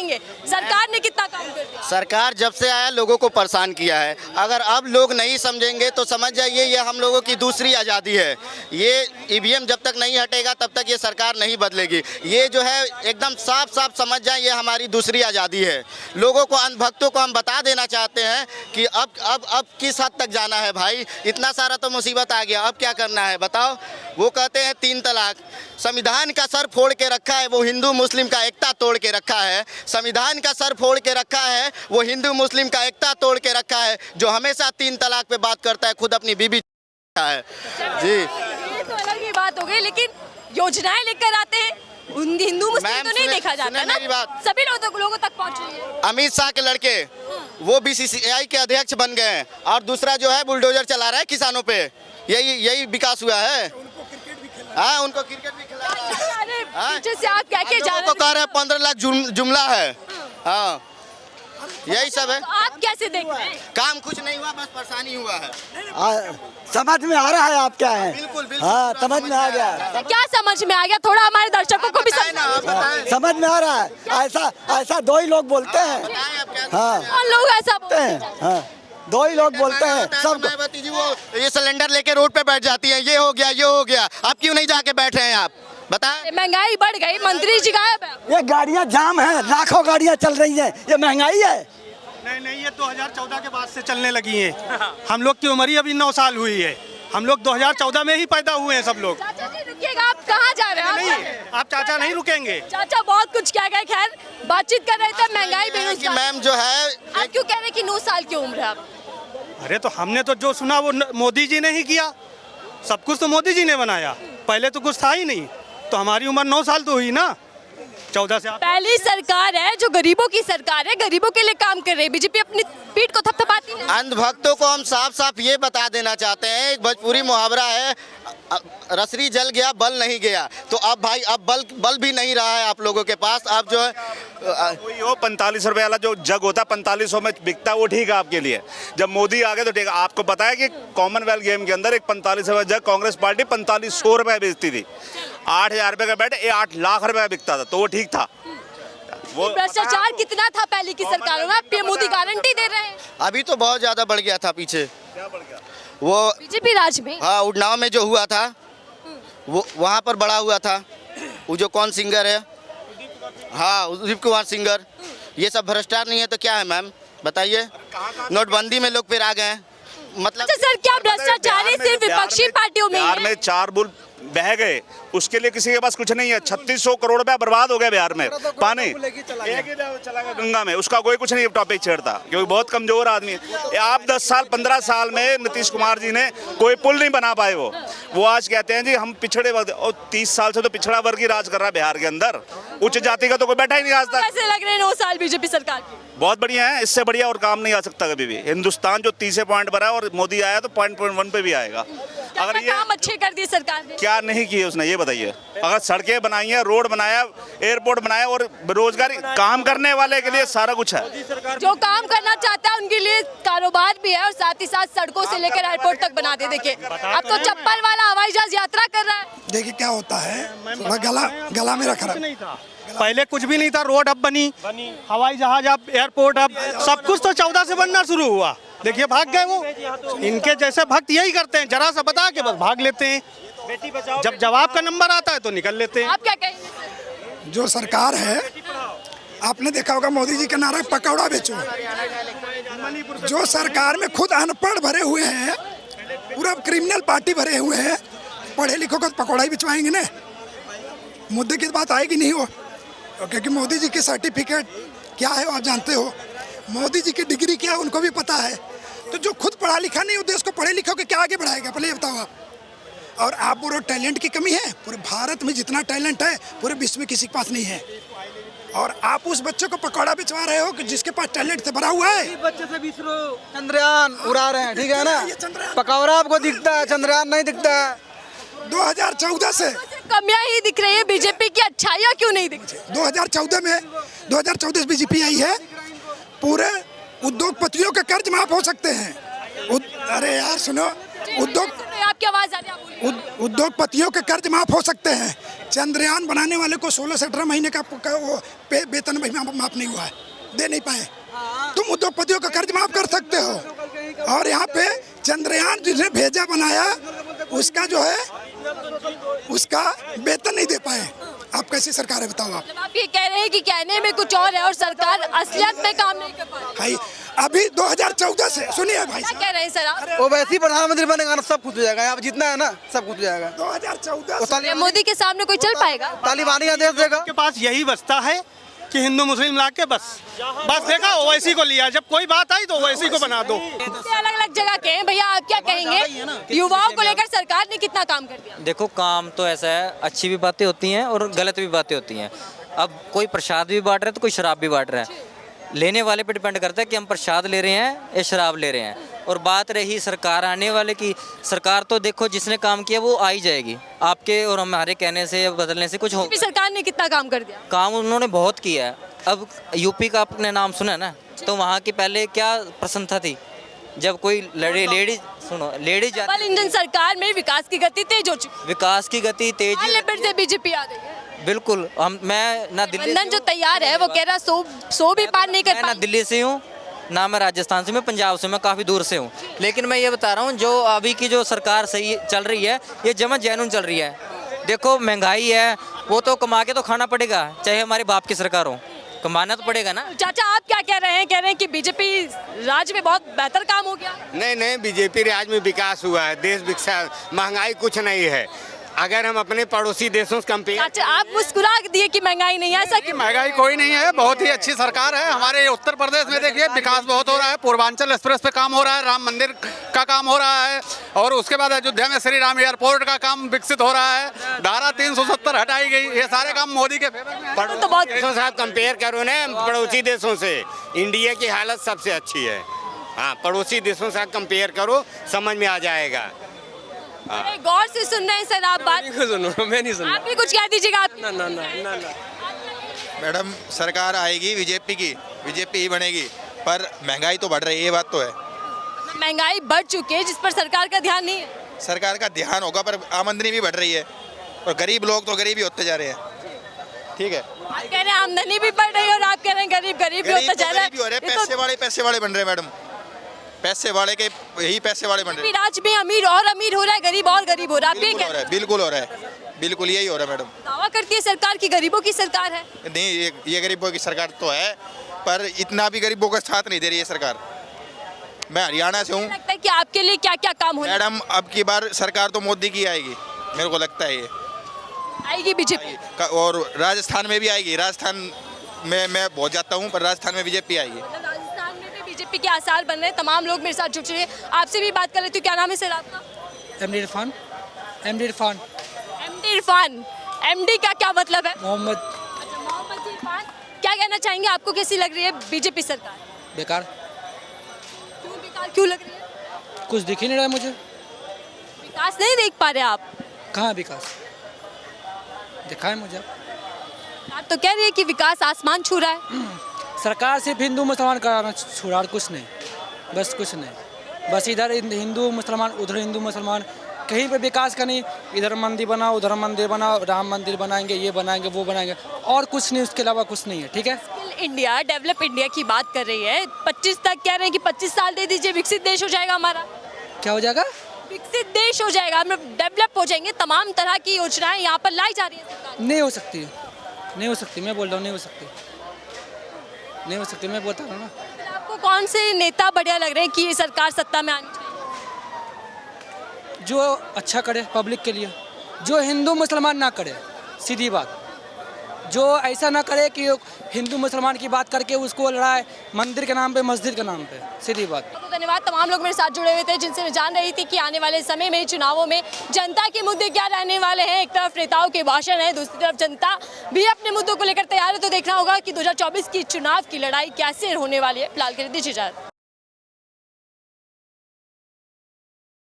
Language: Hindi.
कहेंगे सरकार ने कितना काम कर दिया? सरकार जब से आया लोगों को परेशान किया है। अगर अब लोग नहीं समझेंगे तो समझ जाइए ये हम लोगों की दूसरी आज़ादी है। ये ईवीएम जब तक नहीं हटेगा तब तक ये सरकार नहीं बदलेगी। ये जो है एकदम साफ साफ समझ जाए ये हमारी दूसरी आज़ादी है। लोगों को, अंधभक्तों को हम बता देना चाहते हैं कि अब किस हद तक जाना है भाई। इतना सारा तो मुसीबत आ गया, अब क्या करना है बताओ। वो कहते हैं 3 तलाक, संविधान का सर फोड़ के रखा है वो हिंदू मुस्लिम का एकता तोड़ के रखा है। संविधान का सर फोड़ के रखा है वो हिंदू मुस्लिम का एकता तोड़ के रखा है। जो हमेशा 3 तलाक पे बात करता है खुद अपनी बीबी है जी। ये तो अलग ही बात हो गई, लेकिन योजनाएं लेकर आते हैं हिंदू मुस्लिम तो नहीं देखा जाता ना, मेरी बात सभी लोगों तक पहुंचे। अमित शाह के लड़के वो बीसीसीआई के अध्यक्ष बन गए हैं और दूसरा जो है बुलडोजर चला रहा है किसानों पे। यही विकास हुआ है। हाँ, उनको क्रिकेट भी खिलाया है। जैसे आप क्या क्या जा रहे तो कह रहे हैं 15 लाख जुमला है। हाँ, यही सब है। तो आप कैसे देख रहे हैं? काम कुछ नहीं हुआ, बस परेशानी हुआ है। समझ में आ रहा है आप क्या है? बिल्कुल बिल्कुल हाँ, समझ में आ गया। क्या समझ में आ गया? थोड़ा हमारे दर्शकों को भी समझ में आ रहा है। ऐसा 2 ही लोग बोलते हैं। हाँ, और लोग ऐसा बोलते हैं। हाँ, 2 ही लोग बोलते हैं सब। वो ये सिलेंडर लेके रोड पे बैठ जाती है, ये हो गया। आप क्यों नहीं जाके बैठ रहे हैं आप बताएं? महंगाई बढ़ गई, मंत्री जी गायब है। ये गाड़ियाँ जाम है, लाखों गाड़ियाँ चल रही हैं। ये महंगाई है। नहीं, ये 2014 के बाद से चलने लगी हैं। हम लोग की उम्र ही अभी 9 साल हुई है। हम लोग 2014 में ही पैदा हुए हैं सब लोग। चाचा जी रुकिएगा, आप कहाँ जा रहे हैं? नहीं, आप चाचा नहीं रुकेंगे। चाचा बहुत कुछ क्या गए, खैर बातचीत कर रहे थे महंगाई बेरोजगारी। मैम जो है आप क्यों कह रहे हैं कि 9 साल की उम्र है आप? अरे तो हमने तो जो सुना वो मोदी जी ने ही किया। सब कुछ तो मोदी जी ने बनाया, पहले तो कुछ था ही नहीं। तो हमारी उम्र 9 साल तो हुई ना, 14 से। पहली सरकार है जो गरीबों की सरकार है, गरीबों के लिए काम कर रही है। बीजेपी अपनी पीठ को थपथपाती है। अंधभक्तों को हम साफ साफ ये बता देना चाहते हैं, एक भोजपुरी मुहावरा है, रसरी जल गया बल नहीं गया। तो अब भाई अब बल भी नहीं रहा है आप लोगों के पास। अब जो है वही हो 45 रुपए वाला जो जग होता है 4500 में बिकता है, वो ठीक है आपके लिए। जब मोदी आ गए तो ठीक है। आपको पता है कि कॉमनवेल्थ गेम के अंदर एक 45 रुपए जग कांग्रेस पार्टी 4500 रुपए बेचती थी। 8000 रुपए का बैट 8 लाख रुपए बिकता था, तो वो ठीक था। वो भ्रष्टाचार कितना था पहले की सरकारों में, अब मोदी गारंटी दे रहे हैं। अभी तो बहुत ज्यादा बढ़ गया था पीछे। क्या बढ़ गया? वो बीजेपी राज में। हाँ, उन्नाव में जो हुआ था वो वहाँ पर बड़ा हुआ था। वो जो कौन सिंगर है, हाँ उदित कुमार सिंगर। ये सब भ्रष्टाचार नहीं है तो क्या है मैम बताइए? नोटबंदी में लोग फिर आ गए मतलब। अच्छा सर, क्या भ्रष्टाचारी सिर्फ विपक्षी पार्टियों में बिहार में 4 बुल बह गए, उसके लिए किसी के पास कुछ नहीं है। 3600 करोड़ रुपया बर्बाद हो गया बिहार में। पानी एक ही चला गया गंगा में, उसका कोई कुछ नहीं टॉपिक छेड़ता क्योंकि बहुत कमजोर आदमी है। आप 10 साल 15 साल में नीतीश कुमार जी ने कोई पुल नहीं बना पाए। वो आज कहते हैं जी हम पिछड़े वर्ग, और 30 साल से तो पिछड़ा वर्ग ही राज कर रहा है बिहार के अंदर। उच्च जाति का तो कोई बैठा ही नहीं आज तक। कैसे लग रहे हैं 9 साल बीजेपी सरकार की? बहुत बढ़िया है, इससे बढ़िया और काम नहीं आ सकता कभी भी। हिंदुस्तान जो 30 पॉइंट पर है और मोदी आया तो पॉइंट 1 पे भी आएगा। अगर ये काम अच्छे कर दिए सरकार ने, क्या नहीं किए उसने ये बताइए? अगर सड़कें बनाई हैं, रोड बनाया, एयरपोर्ट बनाया और बेरोजगारी, काम करने वाले के लिए सारा कुछ है। जो काम करना चाहता है उनके लिए कारोबार भी है और साथ ही साथ सड़कों से लेकर एयरपोर्ट तक बना दे। देखिए अब तो चप्पल वाला हवाई जहाज यात्रा कर रहा है। देखिए क्या होता है, गला में रख रहा। पहले कुछ भी नहीं था, रोड अब बनी, हवाई जहाज अब, एयरपोर्ट अब, सब कुछ तो 14 से बनना शुरू हुआ। देखिए भाग गए वो। इनके जैसे भक्त यही करते हैं, जरा सा बता के बस भाग लेते हैं। जब जवाब का नंबर आता है तो निकल लेते हैं। आप क्या कहेंगे? जो सरकार है, आपने देखा होगा मोदी जी का नारा पकौड़ा बेचो। जो सरकार में खुद अनपढ़ भरे हुए हैं, पूरा क्रिमिनल पार्टी भरे हुए हैं, पढ़े लिखों को पकौड़ा ही बिचवाएंगे ना। मुद्दे की बात आएगी नहीं हो, क्योंकि मोदी जी की सर्टिफिकेट क्या है आप जानते हो, मोदी जी की डिग्री क्या है उनको भी पता है। तो जो खुद पढ़ा लिखा नहीं, देश को पढ़े लिखों के क्या आगे बढ़ाएगा पहले ये बताओ आप। और आप पूरे टैलेंट की कमी है, पूरे भारत में जितना टैलेंट है पूरे विश्व में किसी के पास नहीं है। और आप उस बच्चे को पकौड़ा बिचवा रहे हो कि जिसके पास टैलेंट से भरा हुआ है। बच्चे से इसरो चंद्रयान उड़ा रहे हैं, ठीक है ना? पकौड़ा आपको दिखता है, चंद्रयान नहीं दिखता है। 2014 से कमियां ही दिख रही है, बीजेपी की अच्छाइयां क्यों नहीं दिख रही? 2014 में बीजेपी आई है, पूरे उद्योगपतियों के कर्ज माफ हो सकते हैं। अरे यार सुनो, उद्योग आपकी आवाज आ रही है, आप बोलिए। उद्योगपतियों के कर्ज माफ हो सकते हैं। चंद्रयान बनाने वाले को 16 से 18 महीने का वो वेतन भी माफ नहीं हुआ है, दे नहीं पाए। तुम उद्योगपतियों का कर्ज माफ कर सकते हो, और यहाँ पे चंद्रयान जिसने भेजा बनाया उसका जो है उसका वेतन नहीं दे पाए। आप कैसी सरकार है बताओ आप? आप ये कह रहे हैं कि कहने में कुछ और है और सरकार असलियत में काम नहीं कर पा रही। भाई अभी 2014 से सुनिए भाई क्या कह रहे हैं सर आप? वो वैसे ही प्रधानमंत्री बनेगा ना, सब कुछ हो जाएगा। यहाँ जितना है ना सब कुछ हो जाएगा। 2014 से मोदी के सामने कोई चल पाएगा? तालिबानी आदेश देगा। के पास यही बचता है कि हिंदू मुस्लिम ला के बस देखा ओवैसी को लिया, जब कोई बात आई तो ओवैसी को बना दो। अलग अलग जगह के हैं भैया, आप क्या कहेंगे युवाओं को लेकर सरकार ने कितना काम कर दिया? देखो काम तो ऐसा है, अच्छी भी बातें होती हैं और गलत भी बातें होती हैं। अब कोई प्रसाद भी बांट रहा है तो कोई शराब भी बांट रहा है। लेने वाले पे डिपेंड करता है कि हम प्रसाद ले रहे हैं या शराब ले रहे हैं। और बात रही सरकार आने वाले की, सरकार तो देखो जिसने काम किया वो आ ही जाएगी। आपके और हमारे कहने से या बदलने से कुछ हो। सरकार ने कितना काम कर दिया? काम उन्होंने बहुत किया है। अब यूपी का आपने नाम सुना है ना, तो वहाँ की पहले क्या प्रसन्नता थी जब कोई लेडीज लेडीज डबल इंजन सरकार में विकास की गति तेज हो चुकी विकास की गति तेज। फिर से बीजेपी आ गई है। बिल्कुल मैं ना दिल्ली गठबंधन जो तैयार है वो कह रहा सौ भी पार नहीं कर मैं ना पाएंगे। दिल्ली से हूँ ना मैं राजस्थान से, मैं पंजाब से, मैं काफ़ी दूर से हूँ। लेकिन मैं ये बता रहा हूँ जो अभी की जो सरकार सही चल रही है ये जमा जैनून चल रही है। देखो महंगाई है वो तो कमा के तो खाना पड़ेगा, चाहे हमारे बाप की सरकार हो, कमाना तो पड़ेगा ना। चाचा आप क्या कह रहे हैं? कह रहे हैं कि बीजेपी राज्य में बहुत बेहतर काम हो गया। नहीं, बीजेपी राज्य में विकास हुआ है, देश विकसित, महंगाई कुछ नहीं है। अगर हम अपने पड़ोसी देशों से कंपेयर, चाचा आप मुस्कुरा दिए कि महंगाई नहीं है, ऐसा क्यों? महंगाई कोई नहीं है, बहुत ही अच्छी सरकार है। हमारे उत्तर प्रदेश में देखिए विकास बहुत हो रहा है। पूर्वांचल एक्सप्रेस पे काम हो रहा है, राम मंदिर का काम हो रहा है, और उसके बाद अयोध्या में श्री राम एयरपोर्ट का काम विकसित हो रहा है। धारा 370 हटाई गई, ये सारे काम मोदी के फेवर में। बहुत देशों से आप कंपेयर करो ना, पड़ोसी देशों से इंडिया की हालत सबसे अच्छी है। हाँ, पड़ोसी देशों से आप कंपेयर करो, समझ में आ जाएगा। अरे गौर से सुन रहे हैं सर आप बात? मैं नहीं सुन। आप भी कुछ कह दीजिएगा आप। ना। मैडम सरकार आएगी बीजेपी ही बनेगी, पर महंगाई तो बढ़ रही है, ये बात तो है। महंगाई बढ़ चुकी है जिस पर सरकार का ध्यान नहीं है। सरकार का ध्यान होगा पर आमदनी भी बढ़ रही है, और गरीब लोग तो गरीब ही होते जा रहे हैं। ठीक है, आप कह रहे हैं आमदनी भी बढ़ रही है और आप कह रहे हैं गरीब भी होता जा रहा है। पैसे वाले बन रहे हैं मैडम, पैसे वाले के यही पैसे वाले बन रहे हैं। राज्य में अमीर और अमीर हो रहा है, गरीब और गरीब हो रहा है। बिल्कुल हो रहा है, बिल्कुल यही हो रहा है मैडम। दावा करती है सरकार की गरीबों की सरकार है। नहीं, ये गरीबों की सरकार तो है, पर इतना भी गरीबों का साथ नहीं दे रही है सरकार। मैं हरियाणा से हूँ। लगता है कि आपके लिए क्या क्या काम होने मैडम अब की बार सरकार तो मोदी की आएगी, मेरे को लगता है ये आएगी बीजेपी, और राजस्थान में भी आएगी। राजस्थान में मैं बहुत जाता हूँ, पर राजस्थान में बीजेपी आएगी। राजस्थान में भी बीजेपी के आसार बन रहे हैं। तमाम लोग मेरे साथ जुड़ चुके हैं। आपसे भी बात कर लेती हूँ। क्या नाम है सर आपका? MD Irfan. MD Irfan. MD का क्या मतलब है? मोहम्मद। अच्छा, मोहम्मद इरफान। क्या कहना चाहेंगे, आपको कैसी लग रही है बीजेपी सरकार? बेकार। क्यों बेकार क्यों लग रही है? कुछ दिख ही नहीं रहा है मुझे। विकास नहीं देख पा रहे आप? कहाँ विकास दिखाए मुझे? आप तो कह रही है कि विकास आसमान छू रहा है। सरकार सिर्फ हिंदू मुसलमान कराना छुड़ा, कुछ नहीं, बस कुछ नहीं। बस इधर हिंदू मुसलमान, उधर हिंदू मुसलमान, कहीं पे विकास का नहीं। इधर मंदिर बनाओ, उधर मंदिर बनाओ, राम मंदिर बनाएंगे, ये बनाएंगे, वो बनाएंगे, और कुछ नहीं, उसके अलावा कुछ नहीं है। ठीक है, इंडिया डेवलप इंडिया की बात कर रही है। 25 तक कह रहे हैं कि 25 साल दे दीजिए, विकसित देश हो जाएगा हमारा। क्या हो जाएगा? विकसित देश हो जाएगा, हम डेवलप हो जाएंगे। तमाम तरह की योजनाएं यहाँ पर लाई जा रही है सरकार। नहीं हो सकती, नहीं हो सकती, मैं बोल रहा हूँ नहीं हो सकती, नहीं हो सकती, मैं बोलता हूँ ना। आपको कौन से नेता बढ़िया लग रहे हैं कि ये सरकार सत्ता में आनी चाहिए? जो अच्छा करे पब्लिक के लिए, जो हिंदू मुसलमान ना करे, सीधी बात। जो ऐसा ना करे कि हिंदू मुसलमान की बात करके उसको लड़ाए मंदिर के नाम पे, मस्जिद के नाम पे, सीधी बात। तो धन्यवाद। तमाम लोग मेरे साथ जुड़े हुए थे जिनसे मैं जान रही थी कि आने वाले समय में चुनावों में जनता के मुद्दे क्या रहने वाले हैं। एक तरफ नेताओं के भाषण है, दूसरी तरफ जनता भी अपने मुद्दों को लेकर तैयार है। तो देखना होगा कि 2024 की चुनाव की लड़ाई कैसे होने वाली है। फिलहाल के लिए दीजिए इजाजत।